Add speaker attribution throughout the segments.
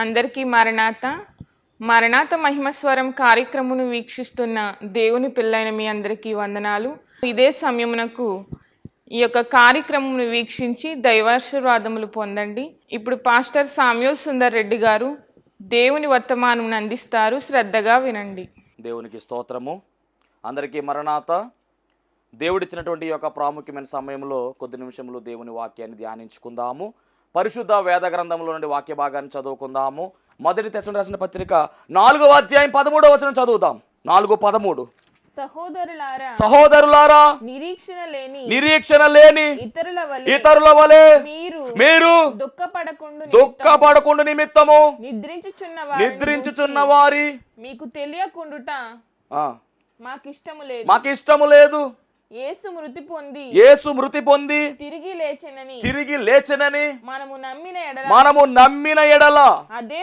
Speaker 1: అందరికీ మరణాత మరణాత మహిమస్వరం కార్యక్రమను వీక్షిస్తున్న దేవుని పిల్లైన మీ అందరికీ వందనాలు. ఇదే సమయమునకు ఈ యొక్క కార్యక్రమమును వీక్షించి దైవాశీర్వాదములు పొందండి. ఇప్పుడు పాస్టర్ సామ్యూల్ సుందర్ రెడ్డి గారు దేవుని వర్తమానమును అందిస్తారు. శ్రద్ధగా వినండి.
Speaker 2: దేవునికి స్తోత్రము. అందరికీ మరణాత. దేవుడిచ్చినటువంటి ఈ యొక్క ప్రాముఖ్యమైన సమయంలో కొద్ది నిమిషములు దేవుని వాక్యాన్ని ధ్యానించుకుందాము. పరిశుద్ధ వేద గ్రంథంలో నుండి వాక్య భాగాన్ని చదువుకుందాము. మొదటి తెస్సలోనికీయులకు రాసిన పత్రిక 4వ అధ్యాయం 13వ వచనం చదువుదాం. 4:13. సహోదరులారా, నిరీక్షణ లేని ఇతరుల వలె మీరు దుఃఖపడకుండా నిమిత్తము నిద్రించుచున్న వారి మీకు తెలియకుండుట మాకిష్టము లేదు. యేసు మృతి పొంది తిరిగి లేచెనని మనము నమ్మిన ఎడల అదే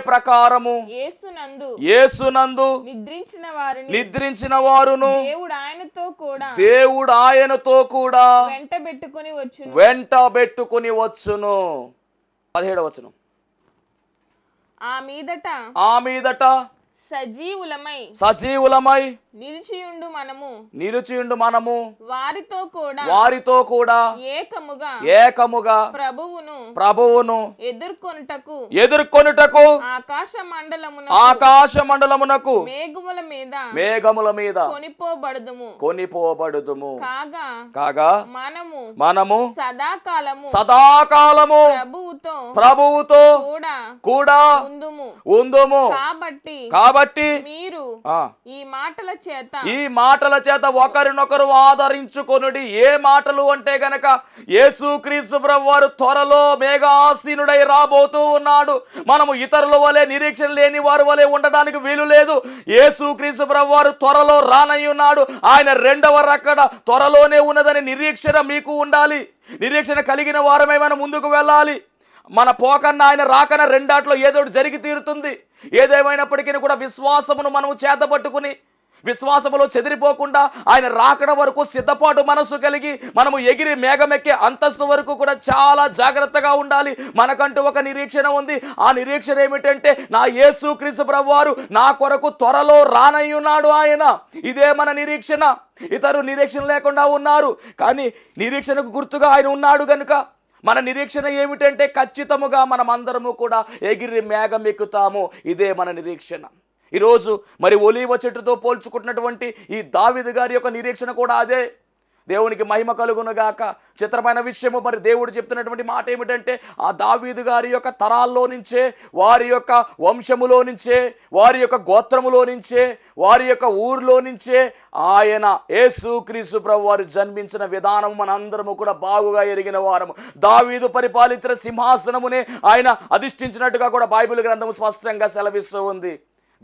Speaker 2: ప్రకారము యేసునందు నిద్రించిన వారును దేవుడు ఆయనతో కూడా వెంటబెట్టుకుని వచ్చును. 17వ వచనం. ఆ మీదట సజీవులమై నిలిచియుండు మనము వారితో కూడా ఏకముగా ప్రభువును ఎదుర్కొనుటకు ఆకాశ మండలమునకు మేఘముల మీద కొనిపోబడుదుము. కాగా మనము సదాకాలము ప్రభువుతో కూడా ఉందుము. కాబట్టి ఈ మాటల చేత ఒకరినొకరు ఆదరించుకొనుడి. ఏ మాటలు అంటే గనక యేసుక్రీస్తు ప్రభువారు త్వరలో మేఘాసీనుడై రాబోతూ ఉన్నాడు. మనము ఇతరుల వలె నిరీక్షణ లేని వారి వలె ఉండడానికి వీలు లేదు. యేసుక్రీస్తు ప్రభువారు త్వరలో రానై ఉన్నాడు. ఆయన రెండవ రాకడ త్వరలోనే ఉన్నదని నిరీక్షణ మీకు ఉండాలి. నిరీక్షణ కలిగిన వారమే మనం ముందుకు వెళ్ళాలి. మన పోకన్న ఆయన రాకన రెండాట్లో ఏదో జరిగి తీరుతుంది. ఏదేమైనప్పటికీ కూడా విశ్వాసమును మనము చేతపట్టుకుని విశ్వాసములో చెదిరిపోకుండా ఆయన రాకడ వరకు సిద్ధపాటు మనసు కలిగి మనము ఎగిరి మేఘమెక్కే అంతస్తు వరకు కూడా చాలా జాగ్రత్తగా ఉండాలి. మనకంటూ ఒక నిరీక్షణ ఉంది. ఆ నిరీక్షణ ఏమిటంటే నా యేసుక్రీస్తు ప్రభువారు నా కొరకు త్వరలో రానయ్యున్నాడు. ఆయన ఇదే మన నిరీక్షణ. ఇతరు నిరీక్షణ లేకుండా ఉన్నారు, కానీ నిరీక్షణకు గుర్తుగా ఆయన ఉన్నాడు గనుక మన నిరీక్షణ ఏమిటంటే ఖచ్చితముగా మనం అందరము కూడా ఎగిరి మేఘం ఎక్కుతాము. ఇదే మన నిరీక్షణ. ఈరోజు మరి ఒలీవ చెట్టుతో పోల్చుకుంటున్నటువంటి ఈ దావీదు గారి యొక్క నిరీక్షణ కూడా అదే. దేవునికి మహిమ కలుగునుగాక. చిత్రమైన విషయము మరి దేవుడు చెప్తున్నటువంటి మాట ఏమిటంటే ఆ దావీదు గారి యొక్క తరాల్లో నుంచే, వారి యొక్క వంశములో నుంచే, వారి యొక్క గోత్రములో నుంచే, వారి యొక్క ఊరిలో నుంచే ఆయన యేసుక్రీస్తు ప్రభువారు జన్మించిన విధానం మనందరము కూడా బాగుగా ఎరిగిన వారము. దావీదు పరిపాలించిన సింహాసనమునే ఆయన అధిష్ఠించినట్టుగా కూడా బైబిల్ గ్రంథము స్పష్టంగా సెలవిస్తూ ఉంది.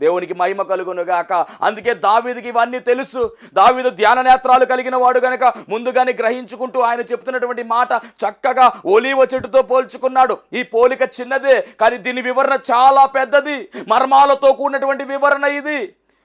Speaker 2: దేవునికి మహిమ కలుగునుగాక. అందుకే దావీదుకి ఇవన్నీ తెలుసు. దావీదు ధ్యాన నేత్రాలు కలిగిన వాడు గనక ముందుగానే గ్రహించుకుంటూ ఆయన చెప్తున్నటువంటి మాట చక్కగా ఒలీవ చెట్టుతో పోల్చుకున్నాడు. ఈ పోలిక చిన్నదే, కానీ దీని వివరణ చాలా పెద్దది. మర్మాలతో కూడినటువంటి వివరణ ఇది.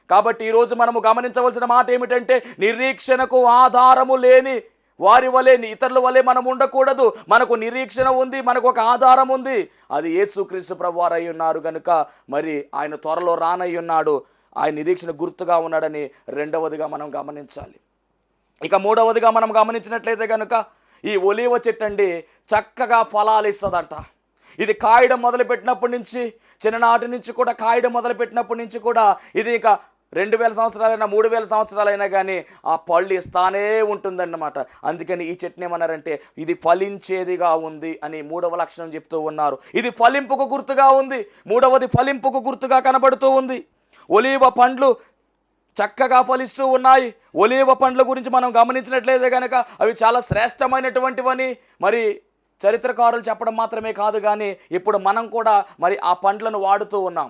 Speaker 2: కాబట్టి ఈరోజు మనము గమనించవలసిన మాట ఏమిటంటే నిరీక్షణకు ఆధారము లేని వారి వలె ఇతరుల వలె మనం ఉండకూడదు. మనకు నిరీక్షణ ఉంది, మనకు ఒక ఆధారం ఉంది. అది యేసుక్రీస్తు ప్రభువారు అయి ఉన్నారు కనుక మరి ఆయన త్వరలో రానయ్యున్నాడు. ఆయన నిరీక్షణ గుర్తుగా ఉన్నాడని రెండవదిగా మనం గమనించాలి. ఇక మూడవదిగా మనం గమనించినట్లయితే కనుక ఈ ఒలీవ చెట్టు అండి చక్కగా ఫలాలు ఇస్తుందంట. ఇది కాయడం మొదలుపెట్టినప్పటి నుంచి, చిన్ననాటి నుంచి కూడా కాయడం మొదలుపెట్టినప్పటి నుంచి కూడా ఇది ఇక 2000 సంవత్సరాలైనా 3000 సంవత్సరాలైనా కానీ ఆ పళ్ళు ఇస్తానే ఉంటుందన్నమాట. అందుకని ఈ చెట్టుని ఏమన్నారంటే ఇది ఫలించేదిగా ఉంది అని మూడవ లక్షణం చెప్తూ ఉన్నారు. ఇది ఫలింపుకు గుర్తుగా ఉంది. మూడవది ఫలింపుకు గుర్తుగా కనబడుతూ ఉంది. ఒలీవ పండ్లు చక్కగా ఫలిస్తూ ఉన్నాయి. ఒలీవ పండ్ల గురించి మనం గమనించినట్లయితే కనుక అవి చాలా శ్రేష్టమైనటువంటివని మరి చరిత్రకారులు చెప్పడం మాత్రమే కాదు, కానీ ఇప్పుడు మనం కూడా మరి ఆ పండ్లను వాడుతూ ఉన్నాం.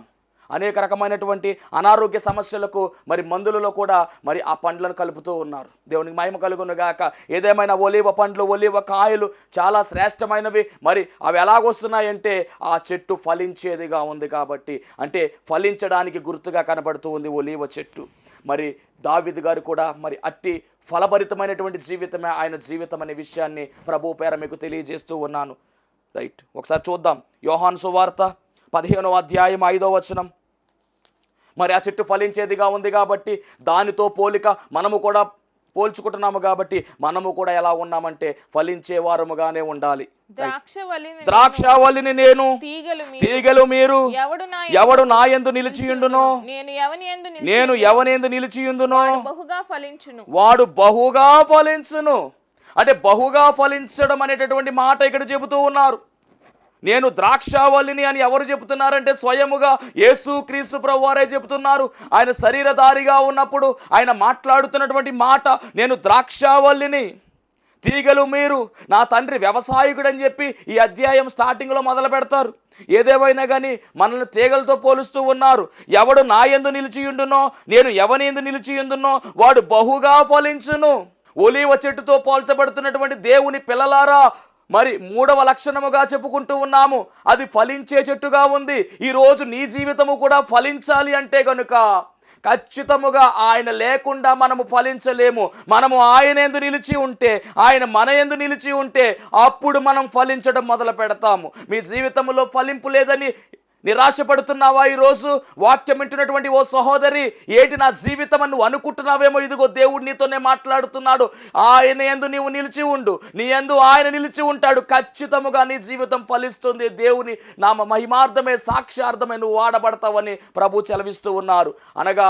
Speaker 2: అనేక రకమైనటువంటి అనారోగ్య సమస్యలకు మరి మందులలో కూడా మరి ఆ పండ్లను కలుపుతూ ఉన్నారు. దేవునికి మహిమ కలుగునుగాక. ఏదేమైనా ఒలీవ పండ్లు, ఒలీవ కాయలు చాలా శ్రేష్టమైనవి. మరి అవి ఎలాగొస్తున్నాయంటే ఆ చెట్టు ఫలించేదిగా ఉంది కాబట్టి, అంటే ఫలించడానికి గుర్తుగా కనబడుతూ ఉంది ఒలీవ చెట్టు. మరి దావీదు గారు కూడా మరి అట్టి ఫలభరితమైనటువంటి జీవితమే ఆయన జీవితం అనే విషయాన్ని ప్రభు పేర మీకు తెలియజేస్తూ ఉన్నాను. రైట్, ఒకసారి చూద్దాం. యోహాను సువార్త 15వ అధ్యాయం 5వ వచనం. మరి ఆ చెట్టు ఫలించేదిగా ఉంది కాబట్టి దానితో పోలిక మనము కూడా పోల్చుకుంటున్నాము కాబట్టి మనము కూడా ఎలా ఉన్నామంటే ఫలించే వారముగానే ఉండాలి. ద్రాక్షవల్లిని నేను, తీగలు మీరు. ఎవడు నా యందు నిలిచియుండునో, నేను ఎవని యందు నిలిచియుండునో వాడు బహుగా ఫలించును. అంటే బహుగా ఫలించడం అనేటటువంటి మాట ఇక్కడ చెబుతూ ఉన్నారు. నేను ద్రాక్షావల్లిని అని ఎవరు చెబుతున్నారంటే స్వయముగా యేసుక్రీస్తు ప్రభువారే చెబుతున్నారు. ఆయన శరీరధారిగా ఉన్నప్పుడు ఆయన మాట్లాడుతున్నటువంటి మాట, నేను ద్రాక్షావల్లిని, తీగలు మీరు. నా తండ్రి వ్యవసాయకుడు అని చెప్పి ఈ అధ్యాయం స్టార్టింగ్లో మొదలు పెడతారు. ఏదేమైనా కానీ మనల్ని తీగలతో పోలుస్తూ ఉన్నారు. ఎవడు నా యందు నిలిచియుండునో, నేను ఎవని యందు నిలిచియుండునో వాడు బహుగా ఫలించును. ఒలీవ చెట్టుతో పోల్చబడుతున్నటువంటి దేవుని పిల్లలారా, మరి 3వ లక్షణముగా చెప్పుకుంటూ ఉన్నాము, అది ఫలించే చెట్టుగా ఉంది. ఈరోజు నీ జీవితము కూడా ఫలించాలి అంటే కనుక ఖచ్చితముగా ఆయన లేకుండా మనము ఫలించలేము. మనము ఆయన యందు నిలిచి ఉంటే, ఆయన మన యందు నిలిచి ఉంటే అప్పుడు మనం ఫలించడం మొదలు పెడతాము. మీ జీవితంలో ఫలింపు లేదని నిరాశపడుతున్నావా? ఈరోజు వాక్యం వింటున్నటువంటి ఓ సహోదరి, ఏంటి నా జీవితం అని నువ్వు అనుకుంటున్నావేమో, ఇదిగో దేవుడు నీతోనే మాట్లాడుతున్నాడు. ఆయన యందు నీవు నిలిచి ఉండు, నీ యందు ఆయన నిలిచి ఉంటాడు. ఖచ్చితముగా నీ జీవితం ఫలిస్తుంది. దేవుని నామ మహిమార్థమే, సాక్ష్యార్థమే నువ్వు వాడబడతావని ప్రభు సెలవిస్తూ ఉన్నారు. అనగా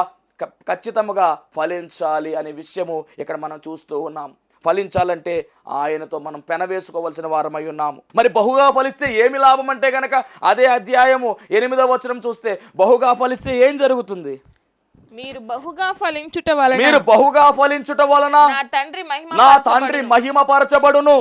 Speaker 2: ఖచ్చితముగా ఫలించాలి అనే విషయము ఇక్కడ మనం చూస్తూ ఉన్నాం. ఫలించాలంటే ఆయనతో మనం పెనవేసుకోవలసిన వారమై ఉన్నాము. మరి బహుగా ఫలిస్తే ఏమి లాభం అంటే కనుక అదే అధ్యాయము 8వ వచనం చూస్తే, బహుగా ఫలిస్తే ఏం జరుగుతుంది?
Speaker 1: మీరు బహుగా ఫలించుట వలన,
Speaker 2: నా తండ్రి మహిమపరచబడును.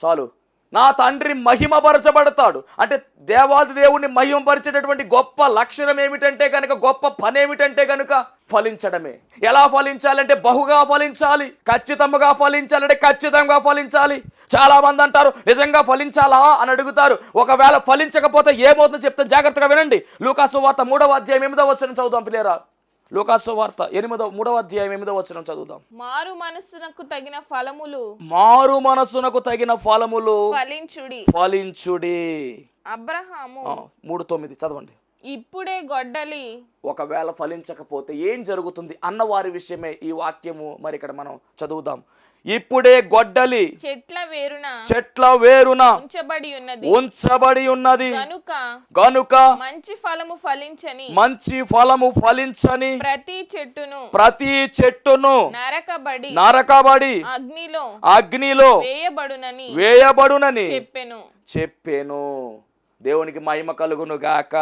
Speaker 2: చాలు, నా తండ్రి మహిమపరచబడతాడు. అంటే దేవాది దేవుణ్ణి మహిమపరిచేటటువంటి గొప్ప లక్షణం ఏమిటంటే కనుక, గొప్ప పని ఏమిటంటే కనుక ఫలించడమే. ఎలా ఫలించాలంటే బహుగా ఫలించాలి. ఖచ్చితంగా ఫలించాలంటే ఖచ్చితంగా ఫలించాలి. చాలా మంది అంటారు, నిజంగా ఫలించాలా అని అడుగుతారు. ఒకవేళ ఫలించకపోతే ఏమవుతుందో చెప్తాను, జాగ్రత్తగా వినండి. లూకాసు వార్త 3వ అధ్యాయం 8వ వచనం చదువుదాం పిల్లరా. లూకాసు వార్త 3వ అధ్యాయం 8వ వచనం చదువుదాం.
Speaker 1: మారు మనస్సునకు తగిన ఫలములు ఫలించుడి. అబ్రహాము
Speaker 2: 3:9 చదవండి.
Speaker 1: ఇప్పుడే గొడ్డలి.
Speaker 2: ఒకవేళ ఫలించకపోతే ఏం జరుగుతుంది అన్నవారి విషయమే ఈ వాక్యము. మరి ఇక్కడ మనం చదువుదాం. ఇప్పుడే గొడ్డలి చెట్ల వేరున ఉంచబడి ఉన్నది గనుక మంచి ఫలము ఫలించని ప్రతి చెట్టును నరకబడి అగ్నిలో వేయబడునని చెప్పెను. దేవునికి మహిమ కలుగును గాక.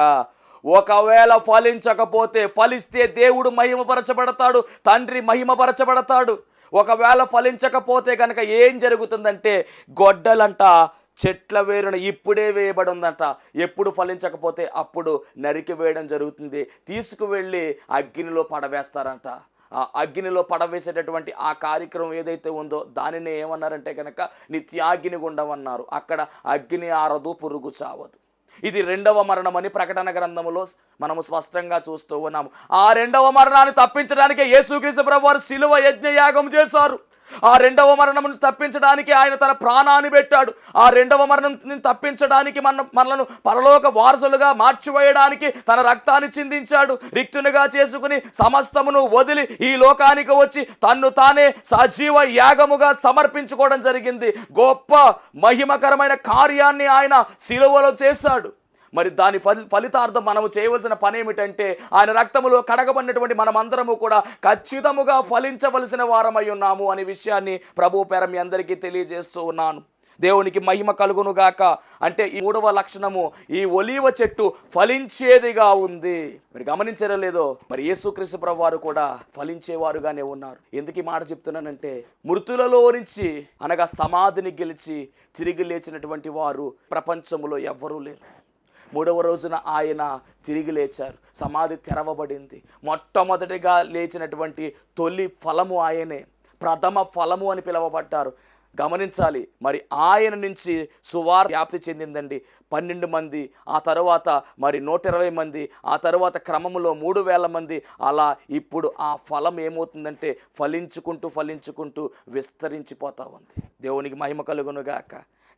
Speaker 2: ఒకవేళ ఫలించకపోతే, ఫలిస్తే దేవుడు మహిమపరచబడతాడు, తండ్రి మహిమపరచబడతాడు. ఒకవేళ ఫలించకపోతే కనుక ఏం జరుగుతుందంటే, గొడ్డలంట చెట్ల వేరున ఇప్పుడే వేయబడి ఉందంట. ఎప్పుడు ఫలించకపోతే అప్పుడు నరికి వేయడం జరుగుతుంది. తీసుకువెళ్ళి అగ్నిలో పడవేస్తారంట. ఆ అగ్నిలో పడవేసేటటువంటి ఆ కార్యక్రమం ఏదైతే ఉందో దానిని ఏమన్నారంటే కనుక నిత్యాగ్ని గుండం అన్నారు. అక్కడ అగ్ని ఆరదు, పురుగు చావదు. ఇది 2వ మరణం అని ప్రకటన గ్రంథములో మనము స్పష్టంగా చూస్తూ ఉన్నాము. ఆ 2వ మరణాన్ని తప్పించడానికి యేసుక్రీస్తు ప్రభువారు శిలువ యజ్ఞయాగం చేశారు. ఆ 2వ మరణం నుంచి తప్పించడానికి ఆయన తన ప్రాణాన్ని పెట్టాడు. ఆ 2వ మరణం నుంచి తప్పించడానికి మనలను పరలోక వారసులుగా మార్చివేయడానికి తన రక్తాన్ని చిందించాడు. రిక్తునిగా చేసుకుని సమస్తమును వదిలి ఈ లోకానికి వచ్చి తన్ను తానే సజీవ యాగముగా సమర్పించుకోవడం జరిగింది. గొప్ప మహిమకరమైన కార్యాన్ని ఆయన శిలువలో చేశాడు. మరి దాని ఫలితార్థం మనము చేయవలసిన పని ఏమిటంటే, ఆయన రక్తములో కడగబడినటువంటి మనమందరము కూడా ఖచ్చితముగా ఫలించవలసిన వారమై ఉన్నాము అనే విషయాన్ని ప్రభు పేర మీ అందరికీ తెలియజేస్తూ ఉన్నాను. దేవునికి మహిమ కలుగునుగాక. అంటే ఈ 3వ లక్షణము, ఈ ఒలీవ చెట్టు ఫలించేదిగా ఉంది. మరి గమనించడం లేదో, మరి యేసుక్రీస్తు ప్రభువు వారు కూడా ఫలించేవారుగానే ఉన్నారు. ఎందుకు ఈ మాట చెప్తున్నానంటే, మృతులలో నుంచి అనగా సమాధిని గెలిచి తిరిగి లేచినటువంటి వారు ప్రపంచంలో ఎవ్వరూ లేరు. 3వ రోజున ఆయన తిరిగి లేచారు. సమాధి తెరవబడింది. మొట్టమొదటిగా లేచినటువంటి తొలి ఫలము ఆయనే, ప్రథమ ఫలము అని పిలువబడ్డారు. గమనించాలి, మరి ఆయన నుంచి సువార్త వ్యాప్తి చెందిందండి. 12 మంది, ఆ తరువాత మరి 120 మంది, ఆ తరువాత క్రమములో 3000 మంది. అలా ఇప్పుడు ఆ ఫలం ఏమవుతుందంటే ఫలించుకుంటూ విస్తరించిపోతా ఉంది. దేవునికి మహిమ కలుగునుగాక.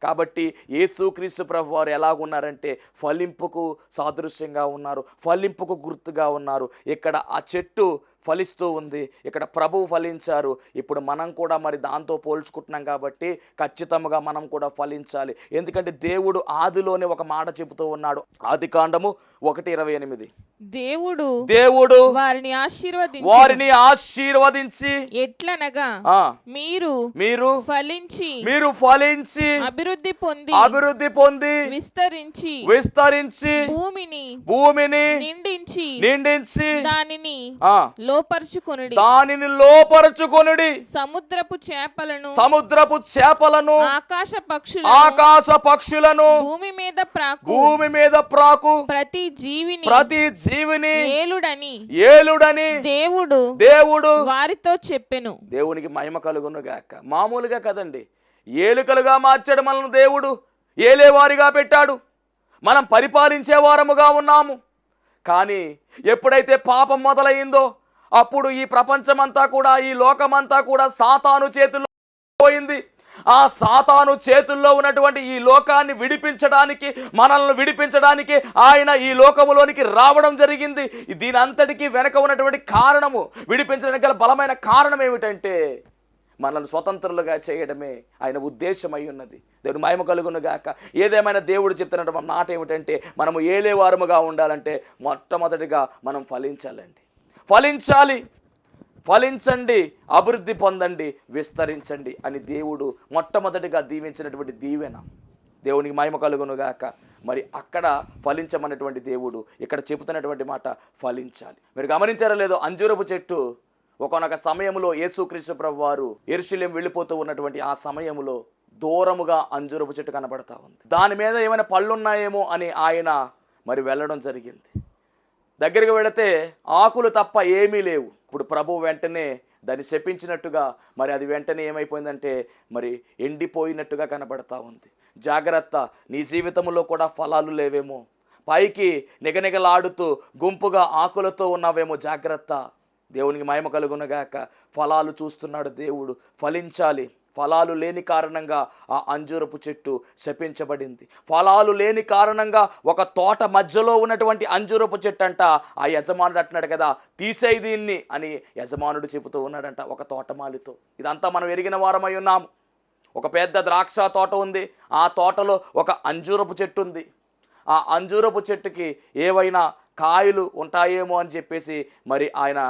Speaker 2: కాబట్టి యేసుక్రీస్తు ప్రభు వారు ఎలాగున్నారంటే ఫలింపుకు సాదృశ్యంగా ఉన్నారు, ఫలింపుకు గుర్తుగా ఉన్నారు. ఇక్కడ ఆ చెట్టు ఫలిస్తూ ఉంది, ఇక్కడ ప్రభువు ఫలించారు. ఇప్పుడు మనం కూడా మరి దాంతో పోల్చుకుంటున్నాం కాబట్టి ఖచ్చితంగా మనం కూడా ఫలించాలి. ఎందుకంటే దేవుడు ఆదిలోనే ఒక మాట చెబుతూ ఉన్నాడు. ఆదికాండము 1:28 దేవుడు వారిని ఆశీర్వదించి
Speaker 1: ఎట్లనగా మీరు
Speaker 2: ఫలించి అభివృద్ధి పొంది విస్తరించి భూమిని నిండించి దానిని లోపరుచుకొనుడి సముద్రపు చేపలను ఆకాశ పక్షులను భూమి మీద ప్రాకు ప్రతి జీవిని ఏలుడని దేవుడు వారితో చెప్పెను. దేవునికి మహిమ కలుగును గాక. మామూలుగా కదండి, ఏలుకలుగా మార్చాడు మనల్ని దేవుడు, ఏలేవారిగా పెట్టాడు, మనం పరిపాలించే వారముగా ఉన్నాము. కానీ ఎప్పుడైతే పాపం మొదలైందో అప్పుడు ఈ ప్రపంచమంతా కూడా, ఈ లోకమంతా కూడా సాతాను చేతుల్లో పోయింది. ఆ సాతాను చేతుల్లో ఉన్నటువంటి ఈ లోకాన్ని విడిపించడానికి, మనల్ని విడిపించడానికి ఆయన ఈ లోకములోనికి రావడం జరిగింది. దీని అంతటికీ వెనక ఉన్నటువంటి కారణము, విడిపించడానికి గల బలమైన కారణం ఏమిటంటే మనల్ని స్వతంత్రులుగా చేయడమే ఆయన ఉద్దేశం అయి ఉన్నది. దేవుని మహిమ కలుగును గాక. ఏదేమైనా దేవుడు చెప్తున్న మాట ఏమిటంటే మనము ఏలేవారముగా ఉండాలంటే మొట్టమొదటిగా మనం ఫలించండి, అభివృద్ధి పొందండి, విస్తరించండి అని దేవుడు మొట్టమొదటిగా దీవించినటువంటి దీవెన. దేవునికి మహిమ కలుగును గాక. మరి అక్కడ ఫలించమన్నటువంటి దేవుడు ఇక్కడ చెబుతున్నటువంటి మాట ఫలించాలి. మీరు గమనించారో లేదో, అంజూరపు చెట్టు ఒకానొక సమయంలో యేసుక్రీస్తు ప్రభు వారు యెరూషలేము వెళ్ళిపోతూ ఉన్నటువంటి ఆ సమయంలో దూరముగా అంజూరపు చెట్టు కనబడతా ఉంది. దాని మీద ఏమైనా పళ్ళు ఉన్నాయేమో అని ఆయన మరి వెళ్ళడం జరిగింది. దగ్గరికి వెళితే ఆకులు తప్ప ఏమీ లేవు. ఇప్పుడు ప్రభు వెంటనే దాన్ని శపించినట్టుగా మరి అది వెంటనే ఏమైపోయిందంటే మరి ఎండిపోయినట్టుగా కనబడతా ఉంది. జాగ్రత్త, నీ జీవితంలో కూడా ఫలాలు లేవేమో, పైకి నిగనిగలాడుతూ గుంపుగా ఆకులతో ఉన్నావేమో, జాగ్రత్త. దేవునికి మహిమ కలుగునగాక. ఫలాలు చూస్తున్నాడు దేవుడు, ఫలించాలి. ఫలాలు లేని కారణంగా ఆ అంజూరపు చెట్టు శపించబడింది. ఫలాలు లేని కారణంగా ఒక తోట మధ్యలో ఉన్నటువంటి అంజూరపు చెట్టు అంట ఆ యజమానుడు అంటున్నాడు కదా, తీసేయి దీన్ని అని యజమానుడు చెబుతూ ఉన్నాడంట ఒక తోటమాలితో. ఇదంతా మనం ఎరిగిన వారమై ఉన్నాము. ఒక పెద్ద ద్రాక్ష తోట ఉంది, ఆ తోటలో ఒక అంజూరపు చెట్టు ఉంది. ఆ అంజూరపు చెట్టుకి ఏవైనా కాయలు ఉంటాయేమో అని చెప్పేసి మరి ఆయన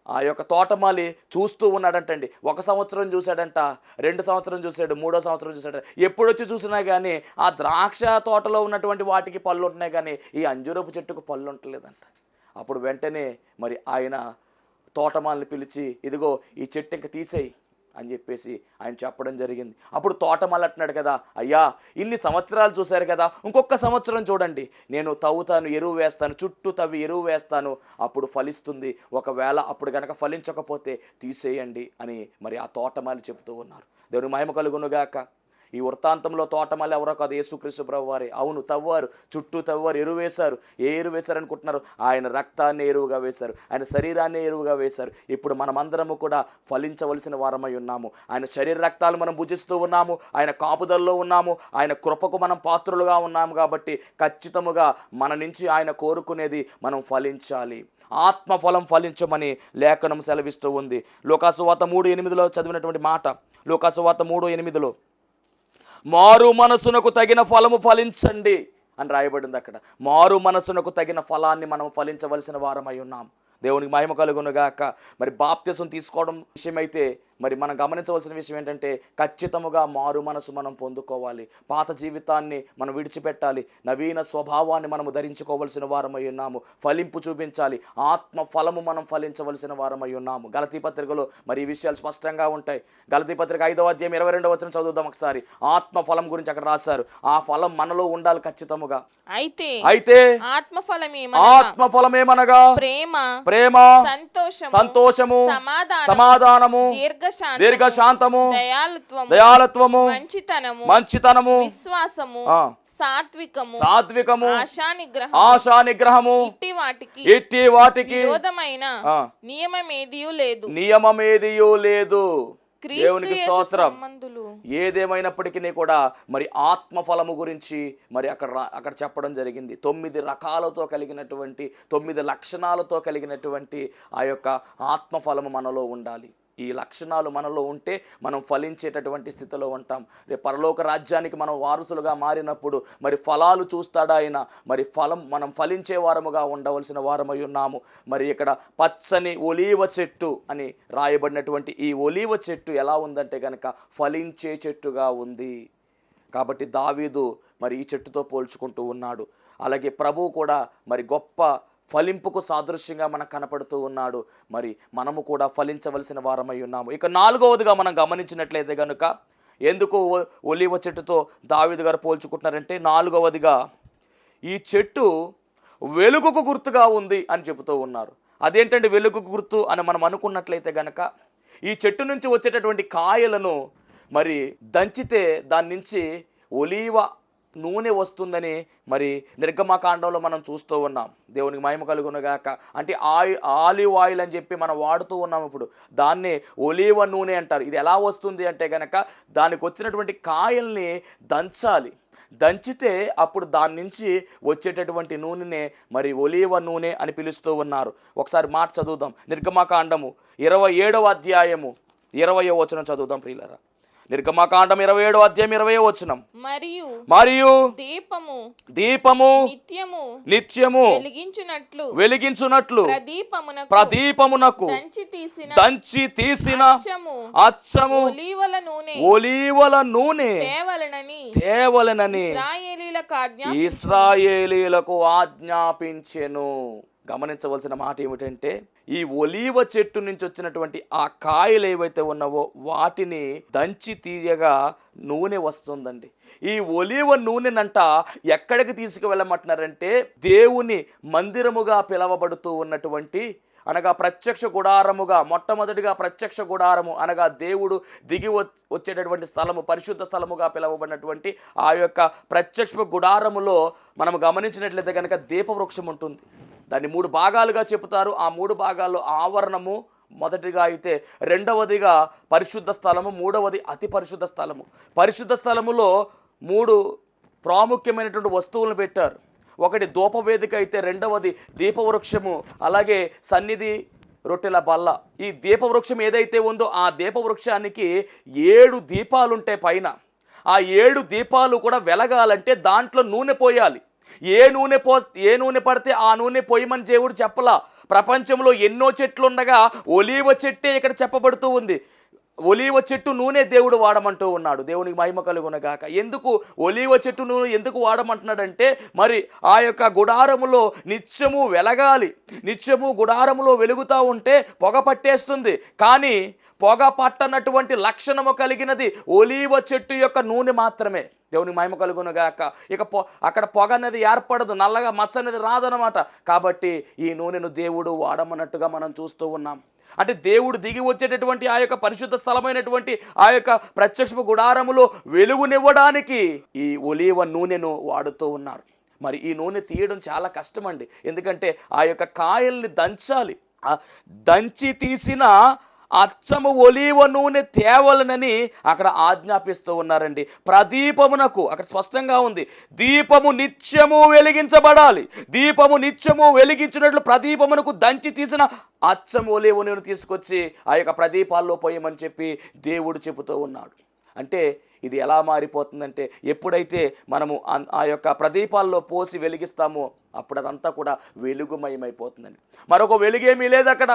Speaker 2: ఆ యొక్క తోటమాలి చూస్తూ ఉన్నాడంటండి. 1 సంవత్సరం చూశాడంట, 2 సంవత్సరం చూశాడు, 3వ సంవత్సరం చూశాడు. ఎప్పుడొచ్చి చూసినా కానీ ఆ ద్రాక్ష తోటలో ఉన్నటువంటి వాటికి పళ్ళు ఉంటున్నాయి, కానీ ఈ అంజూరపు చెట్టుకు పళ్ళు ఉండలేదంట. అప్పుడు వెంటనే మరి ఆయన తోటమాలిని పిలిచి, ఇదిగో ఈ చెట్టు ఇంక తీసేయి అని చెప్పేసి ఆయన చెప్పడం జరిగింది. అప్పుడు తోటమాలి అంటున్నాడు కదా, అయ్యా ఇన్ని సంవత్సరాలు చూశారు కదా, ఇంకొక సంవత్సరం చూడండి, నేను తవ్వుతాను, ఎరువు వేస్తాను, చుట్టూ తవ్వి ఎరువు వేస్తాను, అప్పుడు ఫలిస్తుంది. ఒకవేళ అప్పుడు కనుక ఫలించకపోతే తీసేయండి అని మరి ఆ తోటమాలి చెబుతూ ఉన్నారు. దేవుని మహిమ కలుగునుగాక. ఈ వృత్తాంతంలో తోటమాలి ఎవరో కాదు, యేసుక్రీస్తు ప్రభు వారే. అవును, తవ్వారు, చుట్టూ తవ్వారు, ఎరువు వేశారు. ఏ ఎరువు వేశారనుకుంటున్నారు? ఆయన రక్తాన్ని ఎరువుగా వేశారు, ఆయన శరీరాన్ని ఎరువుగా వేశారు. ఇప్పుడు మనమందరము కూడా ఫలించవలసిన వారమై ఉన్నాము. ఆయన శరీర రక్తాలు మనం భుజిస్తూ ఉన్నాము, ఆయన కాపుదల్లో ఉన్నాము, ఆయన కృపకు మనం పాత్రులుగా ఉన్నాము. కాబట్టి ఖచ్చితముగా మన నుంచి ఆయన కోరుకునేది మనం ఫలించాలి. ఆత్మఫలం ఫలించమని లేఖనం సెలవిస్తూ ఉంది. లోకాసువార్త 3:8 చదివినటువంటి మాట, లోకాసువార్త 3:8 మారు మనసునకు తగిన ఫలము ఫలించండి అని రాయబడింది. అక్కడ మారు మనసునకు తగిన ఫలాన్ని మనం ఫలించవలసిన వారమై ఉన్నాం. దేవునికి మహిమ కలుగునుగాక. మరి బాప్తిసం తీసుకోవడం విషయమైతే మరి మనం గమనించవలసిన విషయం ఏంటంటే ఖచ్చితముగా మారు మనసు మనం పొందుకోవాలి. పాత జీవితాన్ని మనం విడిచిపెట్టాలి, నవీన స్వభావాన్ని మనము ధరించుకోవలసిన వారమై ఉన్నాము. ఫలింపు చూపించాలి, ఆత్మ ఫలము మనం ఫలించవలసిన వారమై ఉన్నాము. గలతీ పత్రికలో మరి ఈ విషయాలు స్పష్టంగా ఉంటాయి. గలతీ పత్రిక 5వ అధ్యాయం 22వ వచనం చదువుదాం ఒకసారి. ఆత్మ ఫలం గురించి అక్కడ రాశారు. ఆ ఫలం మనలో ఉండాలి ఖచ్చితముగా. అయితే ఆత్మఫలమేమనగా ప్రేమ, సంతోషము, సమాధానము, దీర్ఘశాంతము, దయాళత్వము, మంచితనము, సాత్వికము, ఆశానిగ్రహము, ఇట్టి వాటికి నియమమేదియూ లేదు. దేవునికి స్తోత్రం.
Speaker 1: సంబంధులు
Speaker 2: ఏదేమైనప్పటికీ కూడా మరి ఆత్మఫలము గురించి మరి అక్కడ చెప్పడం జరిగింది. 9 రకాలతో కలిగినటువంటి 9 లక్షణాలతో కలిగినటువంటి ఆ యొక్క ఆత్మఫలము మనలో ఉండాలి. ఈ లక్షణాలు మనలో ఉంటే మనం ఫలించేటటువంటి స్థితిలో ఉంటాం. రేపు పరలోక రాజ్యానికి మనం వారసులుగా మారినప్పుడు మరి ఫలాలు చూస్తాడా ఆయన. మరి మనం ఫలించే వారముగా ఉండవలసిన వారమై ఉన్నాము. మరి ఇక్కడ పచ్చని ఒలీవ చెట్టు అని రాయబడినటువంటి ఈ ఒలీవ చెట్టు ఎలా ఉందంటే కనుక ఫలించే చెట్టుగా ఉంది. కాబట్టి దావీదు మరి ఈ చెట్టుతో పోల్చుకుంటూ ఉన్నాడు. అలాగే ప్రభువు కూడా మరి గొప్ప ఫలింపుకు సాదృశ్యంగా మనకు కనపడుతూ ఉన్నాడు. మరి మనము కూడా ఫలించవలసిన వారమై ఉన్నాము. ఇక 4వదిగా మనం గమనించినట్లయితే కనుక ఎందుకు ఒలీవ చెట్టుతో దావీదు గారు పోల్చుకుంటున్నారంటే 4వదిగా ఈ చెట్టు వెలుగుకు గుర్తుగా ఉంది అని చెబుతూ ఉన్నారు. అదేంటంటే వెలుగుకు గుర్తు అని మనం అనుకున్నట్లయితే కనుక ఈ చెట్టు నుంచి వచ్చేటటువంటి కాయలను మరి దంచితే దాని నుంచి ఒలీవ నూనె వస్తుందని మరి నిర్గమకాండంలో మనం చూస్తూ ఉన్నాం. దేవునికి మహిమ కలుగునుగాక. అంటే ఆలివ్ ఆయిల్ అని చెప్పి మనం వాడుతూ ఉన్నాం. ఇప్పుడు దాన్నే ఒలీవ నూనె అంటారు. ఇది ఎలా వస్తుంది అంటే కనుక దానికి వచ్చినటువంటి కాయల్ని దంచాలి. దంచితే అప్పుడు దాని నుంచి వచ్చేటటువంటి నూనెనే మరి ఒలీవ నూనె అని పిలుస్తూ ఉన్నారు. ఒకసారి మాట చదువుదాం. నిర్గమకాండము 27వ అధ్యాయము 20వ వచనం చదువుదాం ప్రియులారా. నిర్గమకాండం 27వ అధ్యాయం 20వ వచనం. మరియు దీపము నిత్యము వెలిగించునట్లు ప్రదీపమునకు దంచి తీసిన అచ్చము ఒలీవల నూనె తేవలనని ఇశ్రాయేలీయులకు ఆజ్ఞాపించెను. గమనించవలసిన మాట ఏమిటంటే ఈ ఒలీవ చెట్టు నుంచి వచ్చినటువంటి ఆ కాయలు ఏవైతే ఉన్నావో వాటిని దంచి తీయగా నూనె వస్తుందండి. ఈ ఒలీవ నూనెనంట ఎక్కడికి తీసుకువెళ్ళమంటున్నారంటే దేవుని మందిరముగా పిలవబడుతూ ఉన్నటువంటి అనగా ప్రత్యక్ష గుడారముగా, మొట్టమొదటిగా ప్రత్యక్ష గుడారము అనగా దేవుడు దిగి వచ్చేటటువంటి స్థలము, పరిశుద్ధ స్థలముగా పిలవబడినటువంటి ఆ యొక్క ప్రత్యక్ష గుడారములో మనం గమనించినట్లయితే కనుక దీపవృక్షం ఉంటుంది. దాన్ని 3 భాగాలుగా చెబుతారు. ఆ 3 భాగాల్లో ఆవరణము మొదటిగా అయితే, రెండవదిగా పరిశుద్ధ స్థలము, మూడవది అతి పరిశుద్ధ స్థలము. పరిశుద్ధ స్థలములో 3 ప్రాముఖ్యమైనటువంటి వస్తువులను పెట్టారు. ఒకటి ధూపవేదిక అయితే, రెండవది దీపవృక్షము, అలాగే సన్నిధి రొట్టెల బల్ల. ఈ దీపవృక్షం ఏదైతే ఉందో ఆ దీపవృక్షానికి 7 దీపాలుంటాయి పైన. ఆ 7 దీపాలు కూడా వెలగాలంటే దాంట్లో నూనె పోయాలి. ఏ నూనె పడితే ఆ నూనె పోయమని దేవుడు చెప్పలా. ప్రపంచంలో ఎన్నో చెట్లు ఉండగా ఒలీవ చెట్టే ఇక్కడ చెప్పబడుతూ ఉంది. ఒలీవ చెట్టు నూనె దేవుడు వాడమంటూ ఉన్నాడు. దేవునికి మహిమ కలుగునగాక. ఎందుకు ఒలీవ చెట్టు నూనె ఎందుకు వాడమంటున్నాడంటే మరి ఆ యొక్క గుడారములో నిత్యము వెలగాలి. నిత్యము గుడారములో వెలుగుతూ ఉంటే పొగ పట్టేస్తుంది. కానీ పొగ పట్టనటువంటి లక్షణము కలిగినది ఒలీవ చెట్టు యొక్క నూనె మాత్రమే. దేవునికి మహిమ కలుగునుగాక. ఇక అక్కడ పొగ అనేది ఏర్పడదు, నల్లగా మచ్చ అనేది రాదనమాట. కాబట్టి ఈ నూనెను దేవుడు వాడమన్నట్టుగా మనం చూస్తూ ఉన్నాం. అంటే దేవుడు దిగి వచ్చేటటువంటి ఆ యొక్క పరిశుద్ధ స్థలమైనటువంటి ఆ యొక్క ప్రత్యక్ష గుడారములో వెలుగునివ్వడానికి ఈ ఒలీవ నూనెను వాడుతూ ఉన్నారు. మరి ఈ నూనె తీయడం చాలా కష్టమండి. ఎందుకంటే ఆ యొక్క కాయల్ని దంచాలి. దంచి తీసిన అచ్చము ఒలీవ నూనె తేవలనని అక్కడ ఆజ్ఞాపిస్తూ ఉన్నారండి. ప్రదీపమునకు అక్కడ స్పష్టంగా ఉంది, దీపము నిత్యము వెలిగించబడాలి. దీపము నిత్యము వెలిగించినట్లు ప్రదీపమునకు దంచి తీసిన అచ్చము ఒలీవ నూనె తీసుకొచ్చి ఆ యొక్క ప్రదీపాల్లో పోయమని చెప్పి దేవుడు చెబుతూ ఉన్నాడు. అంటే ఇది ఎలా మారిపోతుందంటే ఎప్పుడైతే మనము ఆ యొక్క ప్రదీపాల్లో పోసి వెలిగిస్తామో అప్పుడు అదంతా కూడా వెలుగుమయమైపోతుందండి. మరొక వెలుగేమీ లేదు, అక్కడ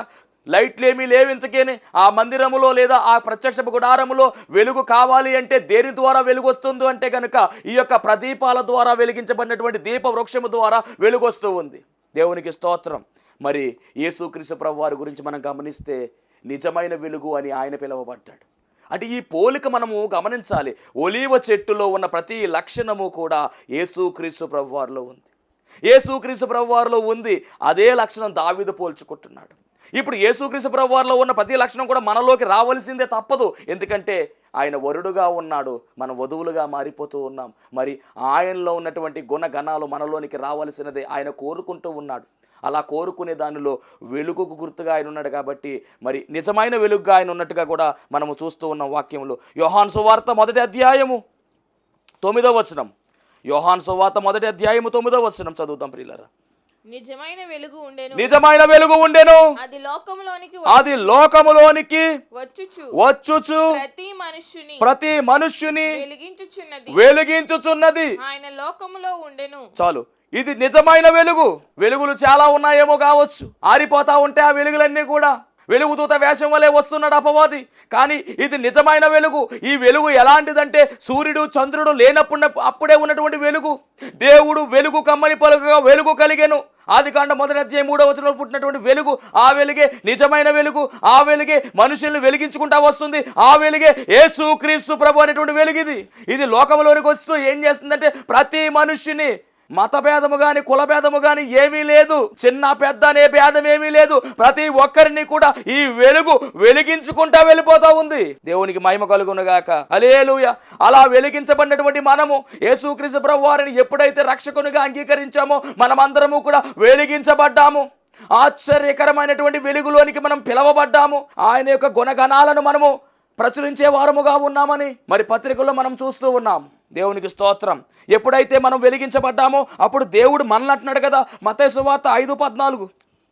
Speaker 2: లైట్లు ఏమీ లేవు. ఇంతకేనే ఆ మందిరములో లేదా ఆ ప్రత్యక్ష గుడారములో వెలుగు కావాలి అంటే దేని ద్వారా వెలుగు వస్తుంది అంటే కనుక ఈ యొక్క ప్రదీపాల ద్వారా వెలిగించబడినటువంటి దీప వృక్షము ద్వారా వెలుగు వస్తూ ఉంది. దేవునికి స్తోత్రం. మరి యేసుక్రీస్తు ప్రభువారి గురించి మనం గమనిస్తే నిజమైన వెలుగు అని ఆయన పిలువబడ్డాడు. అంటే ఈ పోలిక మనము గమనించాలి. ఒలీవ చెట్టులో ఉన్న ప్రతి లక్షణము కూడా యేసుక్రీస్తు ప్రభువారిలో ఉంది. యేసుక్రీస్తు ప్రభువారిలో ఉంది. అదే లక్షణం దావీదు పోల్చుకుంటున్నాడు. ఇప్పుడు యేసుక్రీస్తు ప్రభువారిలో ఉన్న ప్రతి లక్షణం కూడా మనలోకి రావాల్సిందే, తప్పదు. ఎందుకంటే ఆయన వరుడుగా ఉన్నాడు, మనం వధువులుగా మారిపోతూ ఉన్నాం. మరి ఆయనలో ఉన్నటువంటి గుణగణాలు మనలోనికి రావాల్సినదే ఆయన కోరుకుంటూ ఉన్నాడు. అలా కోరుకునే దానిలో వెలుగుకు గుర్తుగా ఆయన ఉన్నాడు కాబట్టి మరి నిజమైన వెలుగుగా ఆయన ఉన్నట్టుగా కూడా మనము చూస్తూ ఉన్నాం వాక్యంలో. యోహాను సువార్త 1వ అధ్యాయము 9వ వచనం. యోహాను సువార్త 1వ అధ్యాయము 9వ వచనం చదువుతాం ప్రియులారా.
Speaker 1: నిజమైన వెలుగు ఉండెను,
Speaker 2: నిజమైన వెలుగు ఉండెను, అది లోకములోనికి వచ్చుచు ప్రతి మనుష్యుని వెలిగించుచున్నది.
Speaker 1: ఆయన లోకములో ఉండెను.
Speaker 2: చాలు, ఇది నిజమైన వెలుగు. వెలుగులు చాలా ఉన్నాయేమో కావచ్చు, ఆరిపోతా ఉంటే ఆ వెలుగులన్నీ కూడా. వెలుగుదూత వేషం వలె వస్తున్నాడు అపవాది, కానీ ఇది నిజమైన వెలుగు. ఈ వెలుగు ఎలాంటిదంటే సూర్యుడు చంద్రుడు లేనప్పుడు అప్పుడే ఉన్నటువంటి వెలుగు. దేవుడు వెలుగు కమ్మని పలుకగా వెలుగు కలిగెను. ఆదికాండం 1వ అధ్యాయం 3వ వచనంలో పుట్టినటువంటి వెలుగు, ఆ వెలుగే నిజమైన వెలుగు. ఆ వెలుగే మనుషుల్ని వెలిగించుకుంటా వస్తుంది. ఆ వెలుగే యేసు క్రీస్తు ప్రభు అనేటువంటి వెలుగు. ఇది లోకంలోనికి వస్తూ ఏం చేస్తుందంటే ప్రతి మనుష్యుని, మతభేదము కానీ కులభేదము కానీ ఏమీ లేదు, చిన్న పెద్ద అనే భేదం ఏమీ లేదు, ప్రతి ఒక్కరిని కూడా ఈ వెలుగు వెలిగించుకుంటా వెళ్ళిపోతా ఉంది. దేవునికి మహిమ కలుగునుగాక. హల్లెలూయా. అలా వెలిగించబడినటువంటి మనము యేసుక్రీస్తు ప్రభు వారిని ఎప్పుడైతే రక్షకునిగా అంగీకరించామో మనమందరము కూడా వెలిగించబడ్డాము. ఆశ్చర్యకరమైనటువంటి వెలుగులోనికి మనం పిలవబడ్డాము. ఆయన యొక్క గుణగణాలను మనము ప్రచురించే వారముగా ఉన్నామని మరి పత్రికల్లో మనం చూస్తూ ఉన్నాం. దేవునికి స్తోత్రం. ఎప్పుడైతే మనం వెలిగించబడ్డామో అప్పుడు దేవుడు మనల్ని అంటున్నాడు కదా, మత్తయి సువార్త 5:14,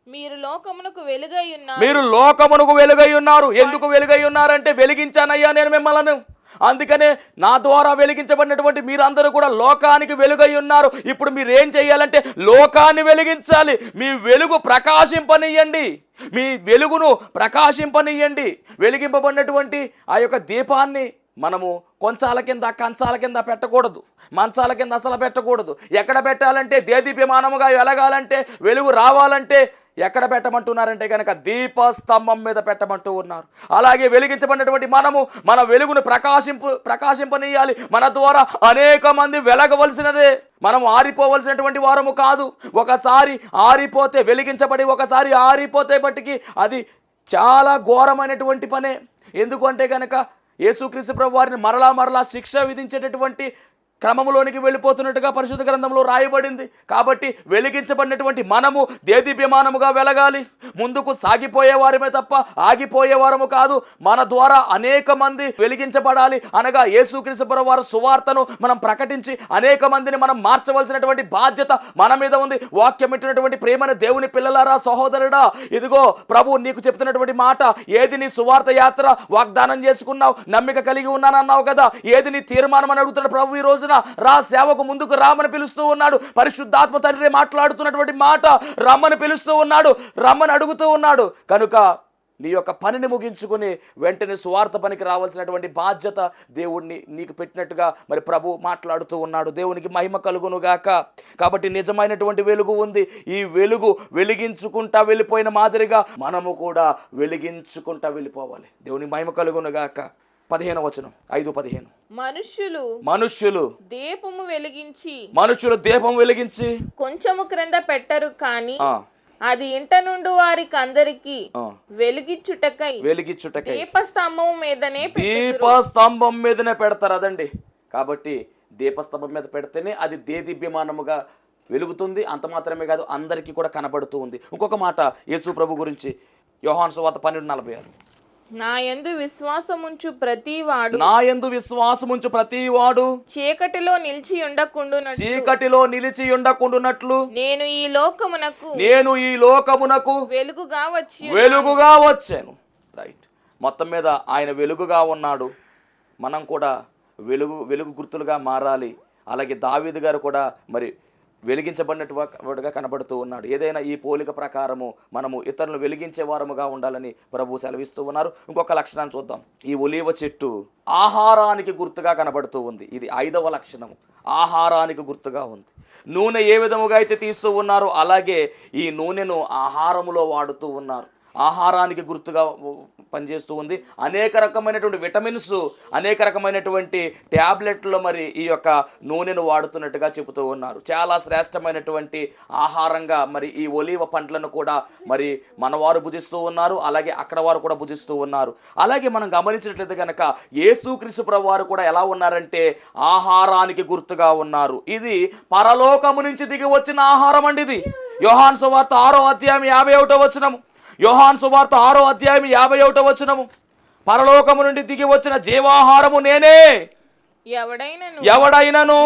Speaker 1: మీరు లోకమునకు వెలుగై ఉన్నారు.
Speaker 2: మీరు లోకమునకు వెలుగై ఉన్నారు. ఎందుకు వెలుగై ఉన్నారంటే వెలిగించానయ్యా నేను మిమ్మల్ని, అందుకనే నా ద్వారా వెలిగించబడినటువంటి మీరందరూ కూడా లోకానికి వెలుగై ఉన్నారు. ఇప్పుడు మీరు ఏం చేయాలంటే లోకాన్ని వెలిగించాలి. మీ వెలుగు ప్రకాశింపనియ్యండి, మీ వెలుగును ప్రకాశింపనియ్యండి. వెలిగింపబడినటువంటి ఆ యొక్క దీపాన్ని మనము కొంచాల కింద కంచాల కింద పెట్టకూడదు, మంచాల కింద అసలు పెట్టకూడదు. ఎక్కడ పెట్టాలంటే దేదీప్యమానముగా వెలగాలంటే, వెలుగు రావాలంటే ఎక్కడ పెట్టమంటున్నారంటే కనుక దీపస్తంభం మీద పెట్టమంటూ ఉన్నారు. అలాగే వెలిగించబడినటువంటి మనము మన వెలుగును ప్రకాశింపనీయాలి. మన ద్వారా అనేక మంది వెలగవలసినదే, మనం ఆరిపోవలసినటువంటి వారము కాదు. ఒకసారి ఆరిపోతే, వెలిగించబడి ఒకసారి ఆరిపోతే బట్టికి అది చాలా ఘోరమైనటువంటి పనే. ఎందుకంటే కనుక యేసుక్రీస్తు ప్రభు వారిని మరలా శిక్ష విధించేటటువంటి క్రమంలోనికి వెళ్ళిపోతున్నట్టుగా పరిశుద్ధ గ్రంథంలో రాయబడింది. కాబట్టి వెలిగించబడినటువంటి మనము దేదీప్యమానముగా వెలగాలి. ముందుకు సాగిపోయేవారమే తప్ప ఆగిపోయేవారము కాదు. మన ద్వారా అనేక మంది వెలిగించబడాలి. అనగా యేసుక్రీస్తు ప్రభు వారి సువార్తను మనం ప్రకటించి అనేక మందిని మనం మార్చవలసినటువంటి బాధ్యత మన మీద ఉంది. వాక్యం ఇచ్చినటువంటి ప్రేమను దేవుని పిల్లలారా, సహోదరుడా, ఇదిగో ప్రభు నీకు చెప్తున్నటువంటి మాట, ఏది నీ సువార్త యాత్ర? వాగ్దానం చేసుకున్నావు, నమ్మిక కలిగి ఉన్నానన్నావు కదా, ఏది నీ తీర్మానం అని అడుగుతున్న ప్రభు ఈ రోజు రా, సేవకు ముందుకు రామని పిలుస్తూ ఉన్నాడు. పరిశుద్ధాత్మ తండ్రి మాట్లాడుతున్నటువంటి మాట, రమ్మని పిలుస్తూ ఉన్నాడు, రమ్మని అడుగుతూ ఉన్నాడు. కనుక నీ యొక్క పనిని ముగించుకుని వెంటనే సువార్త పనికి రావాల్సినటువంటి బాధ్యత దేవుణ్ణి నీకు పెట్టినట్టుగా మరి ప్రభు మాట్లాడుతూ ఉన్నాడు. దేవునికి మహిమ కలుగునుగాక. కాబట్టి నిజమైనటువంటి వెలుగు ఉంది. ఈ వెలుగు వెలిగించుకుంటా వెళ్ళిపోయిన మాదిరిగా మనము కూడా వెలిగించుకుంటా వెళ్ళిపోవాలి. దేవునికి మహిమ కలుగునుగాక. 15వ వచనం, 5:15. మనుష్యులు
Speaker 1: దీపము
Speaker 2: వెలిగించి
Speaker 1: కొంచెము క్రింద పెట్టరు, కానీ అది ఇంట నుండి వారికి అందరికి వెలిగించుటకై
Speaker 2: దీపస్తంభం మీదనే పెడతారు. అదండి. కాబట్టి దీపస్తంభం మీద పెడితేనే అది దేదీప్యమానముగా వెలుగుతుంది. అంత మాత్రమే కాదు, అందరికీ కూడా కనబడుతూ ఉంది. ఇంకొక మాట యేసు ప్రభు గురించి, యోహాను సువార్త 12:46,
Speaker 1: నా యందు విశ్వాసముంచు ప్రతివాడు
Speaker 2: చీకటిలో నిలిచి ఉండకుండునట్లు నేను ఈ లోకమునకు వెలుగుగా వచ్చాను. రైట్. మొత్తం మీద ఆయన వెలుగుగా ఉన్నాడు. మనం కూడా వెలుగు గుర్తులుగా మారాలి. అలాగే దావీదు గారు కూడా మరి వెలిగించబడినట్టుగా కనబడుతూ ఉన్నాడు. ఏదైనా ఈ పోలిక ప్రకారము మనము ఇతరులను వెలిగించే వారముగా ఉండాలని ప్రభు సెలవిస్తూ ఉన్నారు. ఇంకొక లక్షణాన్ని చూద్దాం. ఈ ఒలీవ చెట్టు ఆహారానికి గుర్తుగా కనబడుతూ ఉంది. ఇది 5వ లక్షణము, ఆహారానికి గుర్తుగా ఉంది. నూనె ఏ విధముగా అయితే తీస్తూ ఉన్నారో అలాగే ఈ నూనెను ఆహారములో వాడుతూ ఉన్నారు. ఆహారానికి గుర్తుగా పనిచేస్తూ ఉంది. అనేక రకమైనటువంటి విటమిన్స్, అనేక రకమైనటువంటి ట్యాబ్లెట్లు మరి ఈ యొక్క నూనెను వాడుతున్నట్టుగా చెబుతూ ఉన్నారు. చాలా శ్రేష్టమైనటువంటి ఆహారంగా మరి ఈ ఒలీవ పండ్లను కూడా మరి మనవారు భుజిస్తూ ఉన్నారు, అలాగే అక్కడ వారు కూడా భుజిస్తూ ఉన్నారు. అలాగే మనం గమనించినట్లయితే కనుక యేసుక్రీస్తు ప్రభువారు కూడా ఎలా ఉన్నారంటే ఆహారానికి గుర్తుగా ఉన్నారు. ఇది పరలోకము నుంచి దిగి వచ్చిన ఆహారం అండి. ఇది యోహాను సువార్త 6వ అధ్యాయం 51వ వచనము. యోహాను సువార్త 6వ అధ్యాయం 51వ వచనము. పరలోకము నుండి దిగి వచ్చిన జీవాహారము నేనే, ఎవడైనను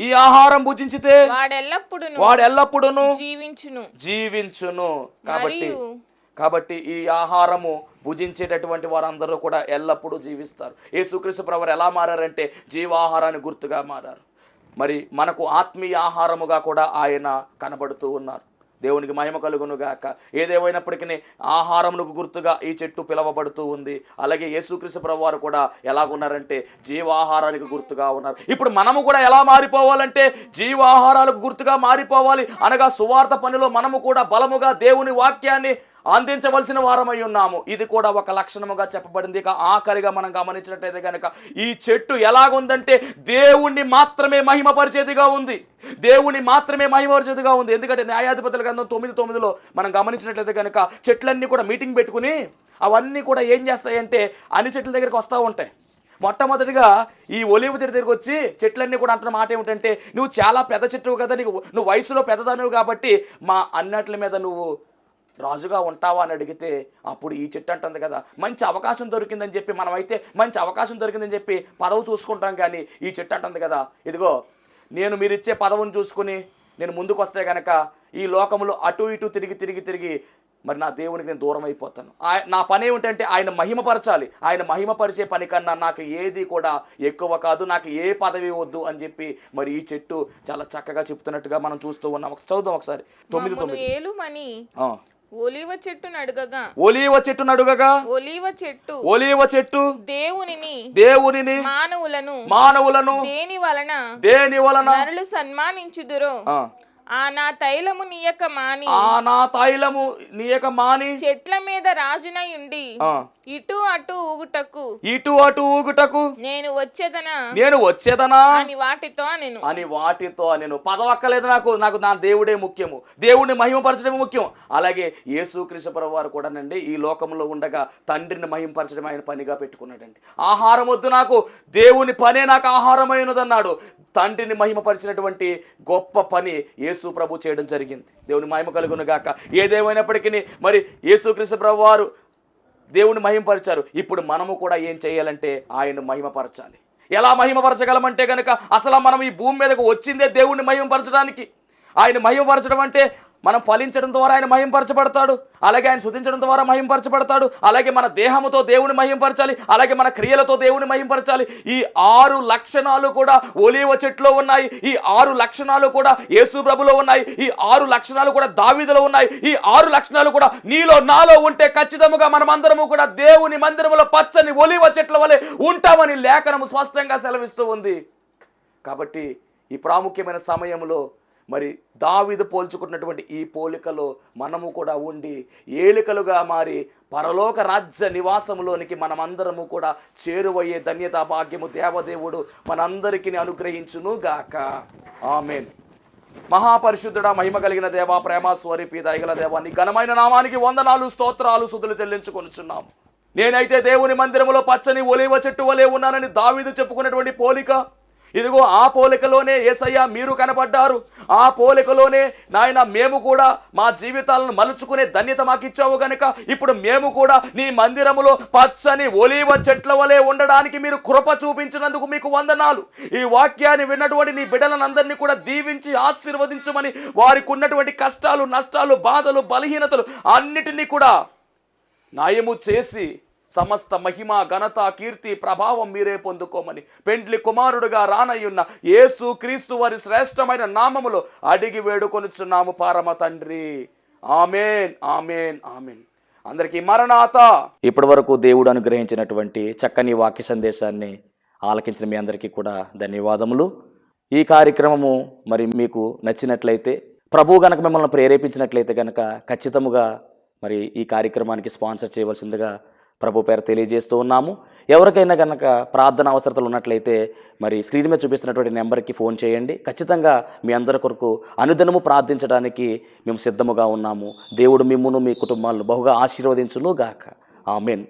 Speaker 2: ఈ ఆహారం భుజించితే వాడెల్లప్పుడును జీవించును. కాబట్టి ఈ ఆహారము భుజించేటటువంటి వారందరూ కూడా ఎల్లప్పుడూ జీవిస్తారు. యేసుక్రీస్తు ప్రభువు ఎలా మారారంటే జీవాహారాన్ని గుర్తుగా మారారు. మరి మనకు ఆత్మీయ ఆహారముగా కూడా ఆయన కనబడుతూ ఉన్నారు. దేవునికి మహిమ కలుగును గాక. ఏదేమైనప్పటికీ ఆహారమునకు గుర్తుగా ఈ చెట్టు పిలవబడుతూ ఉంది. అలాగే యేసుక్రీస్తు ప్రభువారు కూడా ఎలాగున్నారంటే జీవాహారానికి గుర్తుగా ఉన్నారు. ఇప్పుడు మనము కూడా ఎలా మారిపోవాలంటే జీవాహారాలకు గుర్తుగా మారిపోవాలి. అనగా సువార్త పనిలో మనము కూడా బలముగా దేవుని వాక్యాన్ని అందించవలసిన వారమై ఉన్నాము. ఇది కూడా ఒక లక్షణముగా చెప్పబడింది. ఇక ఆఖరిగా మనం గమనించినట్టయితే కనుక ఈ చెట్టు ఎలాగుందంటే దేవుణ్ణి మాత్రమే మహిమపరిచేదిగా ఉంది. దేవుని మాత్రమే మహిమపరిచేదిగా ఉంది. ఎందుకంటే న్యాయాధిపతుల గ్రంథం 9:9లో మనం గమనించినట్లయితే కనుక చెట్లన్నీ కూడా మీటింగ్ పెట్టుకుని అవన్నీ కూడా ఏం చేస్తాయంటే అన్ని చెట్ల దగ్గరికి వస్తూ ఉంటాయి. మొట్టమొదటిగా ఈ ఒలీవ చెట్టు దగ్గరికి వచ్చి చెట్లన్నీ కూడా అంటున్న మాట ఏమిటంటే నువ్వు చాలా పెద్ద చెట్టువు కదా, నువ్వు వయసులో పెద్దదానివి కాబట్టి మా అన్నట్ల మీద నువ్వు రాజుగా ఉంటావా అని అడిగితే అప్పుడు ఈ చెట్టు అంటుంది కదా మంచి అవకాశం దొరికిందని చెప్పి, మనమైతే మంచి అవకాశం దొరికిందని చెప్పి పదవి చూసుకుంటాం. కానీ ఈ చెట్టు అంటుంది కదా ఇదిగో నేను మీరిచ్చే పదవిని చూసుకుని నేను ముందుకు వస్తే కనుక ఈ లోకంలో అటు ఇటు తిరిగి మరి నా దేవునికి నేను దూరం అయిపోతాను. నా పని ఏమిటంటే ఆయన మహిమపరచాలి. ఆయన మహిమపరిచే పని కన్నా నాకు ఏది కూడా ఎక్కువ కాదు, నాకు ఏ పదవి వద్దు అని చెప్పి మరి ఈ చెట్టు చాలా చక్కగా చెప్తున్నట్టుగా మనం చూస్తూ ఉన్నాం. చదువుదాం ఒకసారి 9:9.
Speaker 1: ఒలీవ చెట్టును అడుగగా
Speaker 2: ఒలీవ చెట్టు దేవునిని మానవులను దేని వలన
Speaker 1: నరులు సన్మానించుదురో ఆ నా తైలము నీయక మాని చెట్ల మీద రాజునై ఉండి ఇటు అటు ఊగుటకు నేను వచ్చేదనా అని వాటితో నేను పదవక్కలేదు. నాకు నా దేవుడే ముఖ్యము, దేవుడిని మహిమపరచడమే ముఖ్యం. అలాగే యేసుక్రీస్తు ప్రభువారు కూడానండి ఈ లోకంలో ఉండగా తండ్రిని మహిమపరచడం ఆయన పనిగా పెట్టుకున్నాడండి. ఆహారం వద్దు నాకు, దేవుని పనే నాకు ఆహారమైనదన్నాడు. తండ్రిని మహిమపరిచినటువంటి గొప్ప పని యేసు ప్రభు చేయడం జరిగింది. దేవుని మహిమ కలుగును గాక. ఏదేమైనప్పటికీ మరి యేసుక్రీస్తు ప్రభువారు దేవుని మహిమపరిచారు. ఇప్పుడు మనము కూడా ఏం చేయాలంటే ఆయన మహిమపరచాలి. ఎలా మహిమపరచగలమంటే కనుక అసలు మనం ఈ భూమి మీదకు వచ్చిందే దేవుణ్ణి మహిమపరచడానికి. ఆయన మహిమపరచడం అంటే మనం ఫలించడం ద్వారా ఆయన మహిమపరచబడతాడు, అలాగే ఆయన స్తుతించడం ద్వారా మహిమపరచబడతాడు, అలాగే మన దేహముతో దేవుని మహిమపరచాలి, అలాగే మన క్రియలతో దేవుని మహిమపరచాలి. ఈ 6 లక్షణాలు కూడా ఒలీవ చెట్టులో ఉన్నాయి. ఈ 6 లక్షణాలు కూడా యేసు ప్రభులో ఉన్నాయి. ఈ 6 లక్షణాలు కూడా దావీదులో ఉన్నాయి. ఈ 6 లక్షణాలు కూడా నీలో నాలో ఉంటే ఖచ్చితంగా మనమందరము కూడా దేవుని మందిరములో పచ్చని ఒలీవ చెట్ల వలె ఉంటామని లేఖనము స్పష్టంగా సెలవిస్తూ ఉంది. కాబట్టి ఈ ప్రాముఖ్యమైన సమయంలో మరి దావీదు పోల్చుకున్నటువంటి ఈ పోలికలో మనము కూడా ఉండి ఏలికలుగా మారి పరలోక రాజ్య నివాసంలోనికి మనమందరము కూడా చేరువయ్యే ధన్యతా భాగ్యము దేవదేవుడు మనందరికీ అనుగ్రహించును గాక. ఆమేన్. మహాపరిశుద్ధుడా, మహిమ కలిగిన దేవా, ప్రేమ స్వరూపి దయగల దేవా, నీ ఘనమైన నామానికి వందనాలు, స్తోత్రాలు, స్తుతులు చెల్లించుకొనుచున్నాము. నేనైతే దేవుని మందిరములో పచ్చని ఒలీవ చెట్టు వలె ఉన్నానని దావీదు చెప్పుకున్నటువంటి పోలిక, ఇదిగో ఆ పోలికలోనే యేసయ్య మీరు కనబడ్డారు. ఆ పోలికలోనే నాయన మేము కూడా మా జీవితాలను మలుచుకునే ధన్యత మాకు ఇచ్చావు గనుక ఇప్పుడు మేము కూడా నీ మందిరములో పచ్చని ఒలీవ చెట్ల వలె ఉండడానికి మీరు కృప చూపించినందుకు మీకు వందనాలు. ఈ వాక్యాన్ని విన్నటువంటి నీ బిడ్డలందరినీ కూడా దీవించి ఆశీర్వదించమని, వారికి ఉన్నటువంటి కష్టాలు, నష్టాలు, బాధలు, బలహీనతలు అన్నిటినీ కూడా న్యాయము చేసి సమస్త మహిమ, ఘనత, కీర్తి, ప్రభావం మీరే పొందుకోమని పెండ్లి కుమారుడుగా రానయ్యున్న యేసు క్రీస్తు వారి శ్రేష్టమైన నామములో అడిగి వేడుకొనుచున్నాము పరమ తండ్రి. ఆమేన్, ఆమేన్, ఆమేన్. అందరికీ మరణాత. ఇప్పటి వరకు దేవుడు అనుగ్రహించినటువంటి చక్కని వాక్య సందేశాన్ని ఆలకించిన మీ అందరికీ కూడా ధన్యవాదములు. ఈ కార్యక్రమము మరి మీకు నచ్చినట్లయితే, ప్రభు గనక మిమ్మల్ని ప్రేరేపించినట్లయితే కనుక ఖచ్చితముగా
Speaker 2: మరి ఈ కార్యక్రమానికి స్పాన్సర్ చేయవలసిందిగా ప్రభు పేరు తెలియజేస్తూ ఉన్నాము. ఎవరికైనా కనుక ప్రార్థన అవసరతలు ఉన్నట్లయితే మరి స్క్రీన్ మీద చూపిస్తున్నటువంటి నెంబర్కి ఫోన్ చేయండి. ఖచ్చితంగా మీ అందరి కొరకు అనుదినము ప్రార్థించడానికి మేము సిద్ధముగా ఉన్నాము. దేవుడు మిమ్మును మీ కుటుంబాలను బహుగా ఆశీర్వదించును గాక. ఆమేన్.